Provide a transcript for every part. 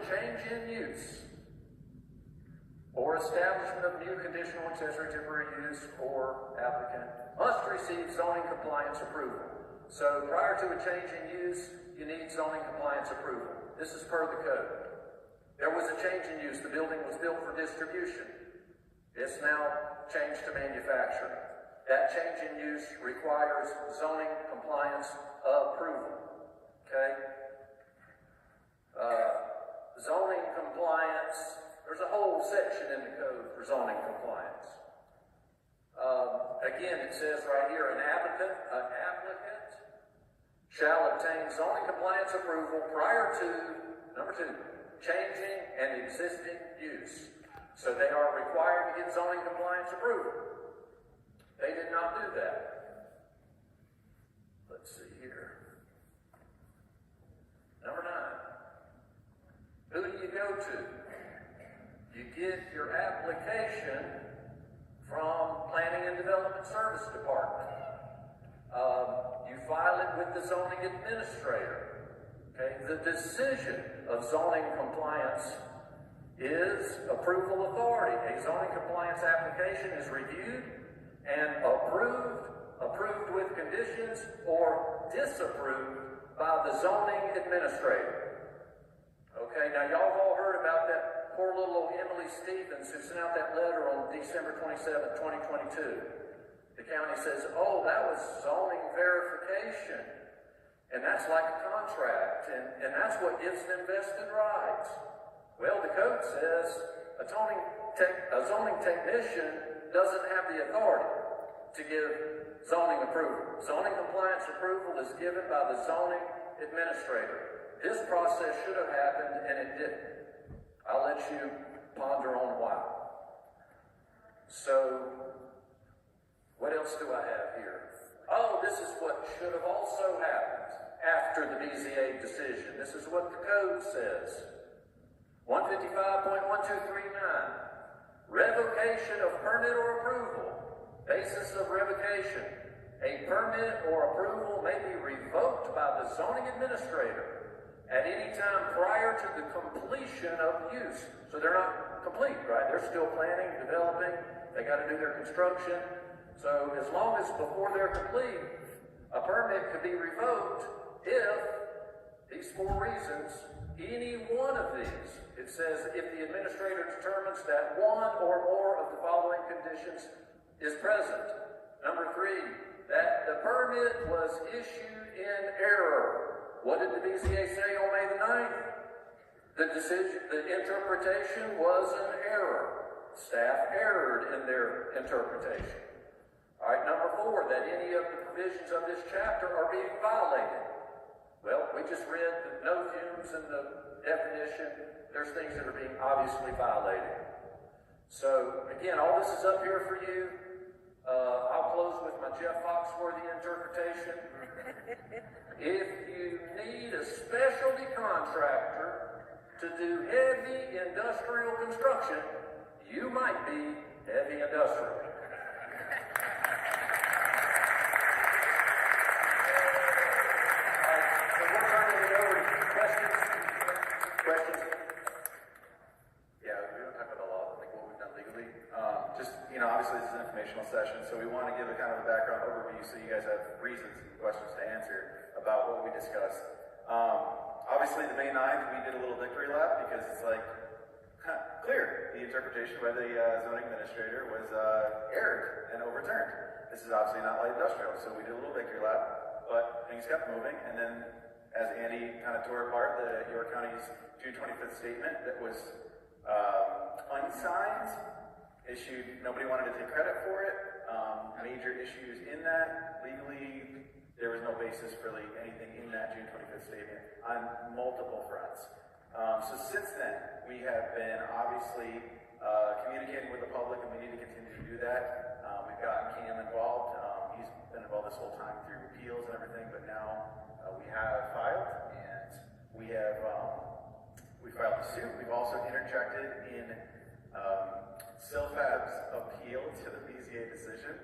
change in use or establishment of new conditional accessory temporary use or applicant must receive zoning compliance approval. So prior to a change in use, you need zoning compliance approval. This is per the code. There was a change in use. The building was built for distribution. It's now changed to manufacturing. That change in use requires zoning compliance approval. Okay? Zoning compliance, there's a whole section in the code for zoning compliance. Again, it says right here, an applicant shall obtain zoning compliance approval prior to, number 2, changing an existing use. So they are required to get zoning compliance approval. They did not do that. Let's see here. Number 9. Who do you go to? You get your application from Planning and Development Service Department. You file it with the zoning administrator. Okay? The decision of zoning compliance is approval authority. A zoning compliance application is reviewed and approved with conditions, or disapproved by the zoning administrator. Okay, now y'all have all heard about that poor little old Emily Stevens who sent out that letter on December 27, 2022. The county says, oh, that was zoning verification. And that's like a contract, and that's what gives them vested rights. Well, the code says a zoning technician doesn't have the authority to give zoning approval. Zoning compliance approval is given by the zoning administrator. This process should have happened, and it didn't. I'll let you ponder on why. So, what else do I have here? Oh, this is what should have also happened after the BZA decision. This is what the code says. 155.1239. Revocation of permit or approval. Basis of revocation. A permit or approval may be revoked by the zoning administrator at any time prior to the completion of use. So they're not complete, right? They're still planning, developing. They got to do their construction. So as long as before they're complete, a permit could be revoked if these 4 reasons, any one of these. It says if the administrator determines that one or more of the following conditions is present. Number 3, that the permit was issued in error. What did the BZA say on May the 9th? The interpretation was an error. Staff erred in their interpretation. All right, number 4, that any of the provisions of this chapter are being violated. Well, we just read the no fumes and the definition. There's things that are being obviously violated. So, again, all this is up here for you. I'll close with my Jeff Foxworthy interpretation. If you need a specialty contractor to do heavy industrial construction, you might be heavy industrial. Questions? Yeah, we don't talk about the law, like what we've done legally. Obviously this is an informational session, so we want to give a kind of a background overview so you guys have reasons and questions to answer about what we discussed. Obviously the May 9th, we did a little victory lap because it's like, clear. The interpretation by the zoning administrator was erred and overturned. This is obviously not light industrial, so we did a little victory lap, but things kept moving, and then as Andy kind of tore apart the York County's June 25th statement that was unsigned, issued, nobody wanted to take credit for it, major issues in that. Legally, there was no basis for anything in that June 25th statement on multiple fronts. So since then, we have been obviously communicating with the public, and we need to continue to do that. We've gotten Cam involved. He's been involved this whole time through appeals and everything, but now we have filed, and we filed a suit. We've also interjected in Silfab's appeal to the BZA decision.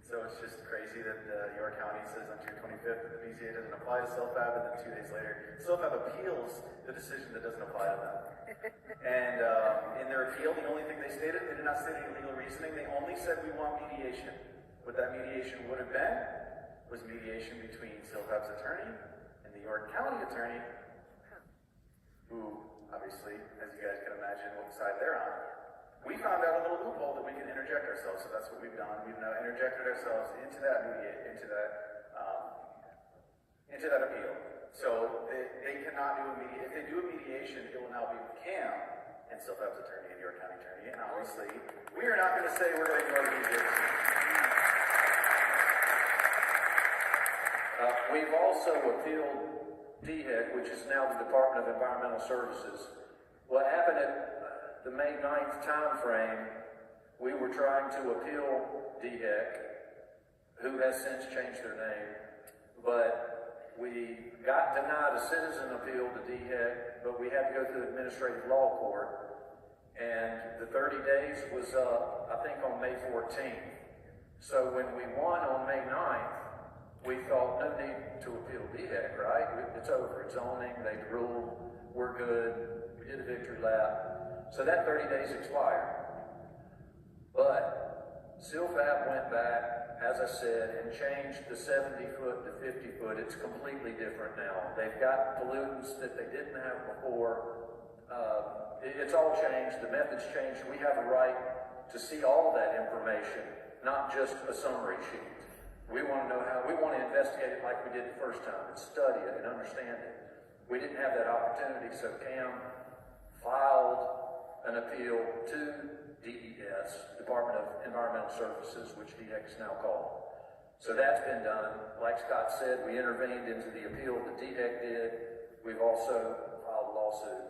So it's just crazy that York County says on June 25th that the BZA doesn't apply to Silfab, and then 2 days later, Silfab appeals the decision that doesn't apply to them. And in their appeal, the only thing they stated, they did not state any legal reasoning. They only said we want mediation. What that mediation would have been was mediation between Silfab's attorney and the York County attorney, who obviously, as you guys can imagine, what side they're on. We found out a little loophole that we can interject ourselves, so that's what we've done. We've now interjected ourselves into that appeal. So they cannot do a mediation. If they do a mediation, it will now be with Cam and Silfab's attorney and York County attorney. And obviously, we are not going to say we're going to ignore the mediation. We've also appealed DHEC, which is now the Department of Environmental Services. What happened at the May 9th time frame, we were trying to appeal DHEC, who has since changed their name, but we got denied a citizen appeal to DHEC, but we had to go through administrative law court, and the 30 days was up, I think, on May 14th. So when we won on May 9th, we thought, no need to appeal DHEC, right? It's over. It's zoning. They ruled. We're good. We did a victory lap. So that 30 days expired. But Silfab went back, as I said, and changed the 70-foot to 50-foot. It's completely different now. They've got pollutants that they didn't have before. It's all changed. The method's changed. We have a right to see all that information, not just a summary sheet. We want to know how, we want to investigate it like we did the first time and study it and understand it. We didn't have that opportunity, so Cam filed an appeal to DES, Department of Environmental Services, which DHEC is now called. So that's been done. Like Scott said, we intervened into the appeal that DHEC did. We've also filed a lawsuit.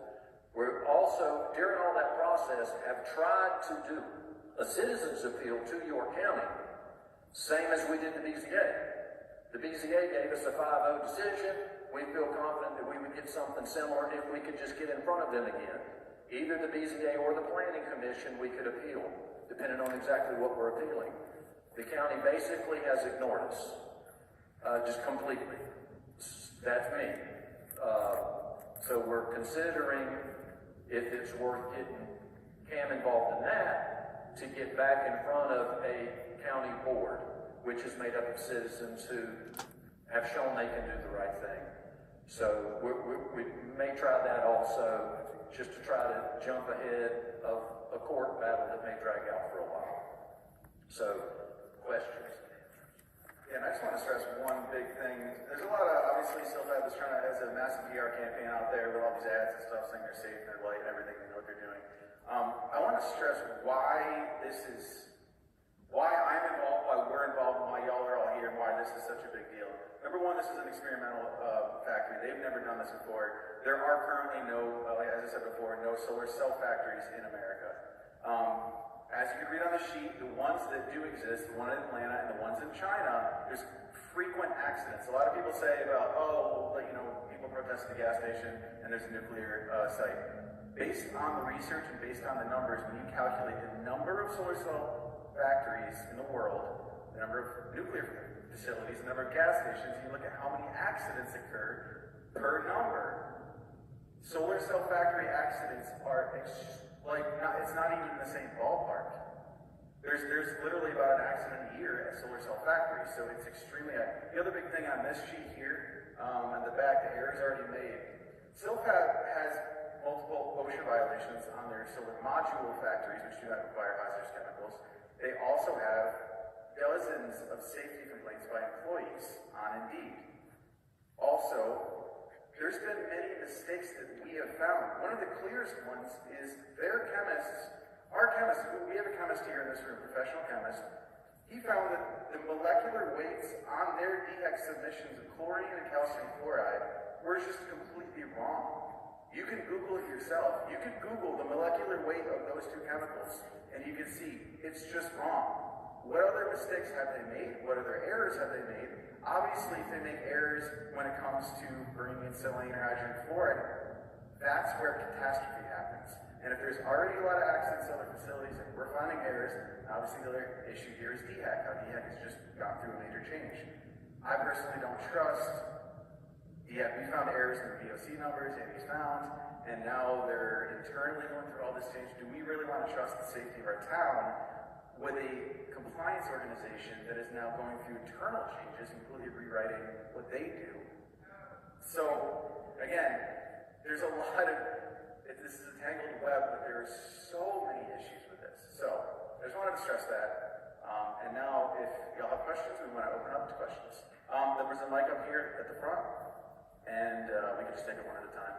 We're also, during all that process, have tried to do a citizen's appeal to York County, same as we did the BZA. The BZA gave us a 5-0 decision. We feel confident that we would get something similar if we could just get in front of them again. Either the BZA or the Planning Commission we could appeal, depending on exactly what we're appealing. The county basically has ignored us, just completely. That's me. So we're considering if it's worth getting Cam involved in that to get back in front of a county board, which is made up of citizens who have shown they can do the right thing. So we may try that also, just to try to jump ahead of a court battle that may drag out for a while. So, questions? Yeah, and I just want to stress one big thing. There's a lot of, obviously, Silfab has a massive PR campaign out there with all these ads and stuff saying they're safe and they're light and everything, they know what they're doing. I want to stress why I'm involved, why we're involved, and why y'all are all here, and why this is such a big deal. Number one, this is an experimental factory. They've never done this before. There are currently no, as I said before, no solar cell factories in America. As you can read on the sheet, the ones that do exist, the one in Atlanta and the ones in China, there's frequent accidents. A lot of people say about, people protest at the gas station and there's a nuclear site. Based on the research and based on the numbers, when you calculate the number of solar cell factories in the world, the number of nuclear facilities, the number of gas stations, you look at how many accidents occur per number. Solar cell factory accidents are it's not even in the same ballpark. There's literally about an accident a year at solar cell factories, so it's extremely high. The other big thing on this sheet here, at the back, the error is already made. Silfab has multiple OSHA violations on their solar module factories, which do not require hazardous chemicals. They also have dozens of safety complaints by employees on Indeed. Also, there's been many mistakes that we have found. One of the clearest ones is their chemists, our chemists, we have a chemist here in this room, professional chemist. He found that the molecular weights on their DHEC submissions of chlorine and calcium chloride were just completely wrong. You can Google it yourself. You can Google the molecular weight of those two chemicals, and you can see it's just wrong. What other mistakes have they made? What other errors have they made? Obviously, if they make errors when it comes to bringing in selenium or hydrogen fluoride, that's where catastrophe happens. And if there's already a lot of accidents in other facilities and we're finding errors, obviously the other issue here is DHAC, how DHAC has just gone through a major change. I personally don't trust DHAC. We found errors in the VOC numbers, Andy's found, and now they're internally going through all this change. Do we really want to trust the safety of our town with a compliance organization that is now going through internal changes, completely rewriting what they do? So, again, there's a lot of, this is a tangled web, but there are so many issues with this. So, I just wanted to stress that. And now, if y'all have questions, we want to open up to questions. There was a mic up here at the front, and we can just take it one at a time.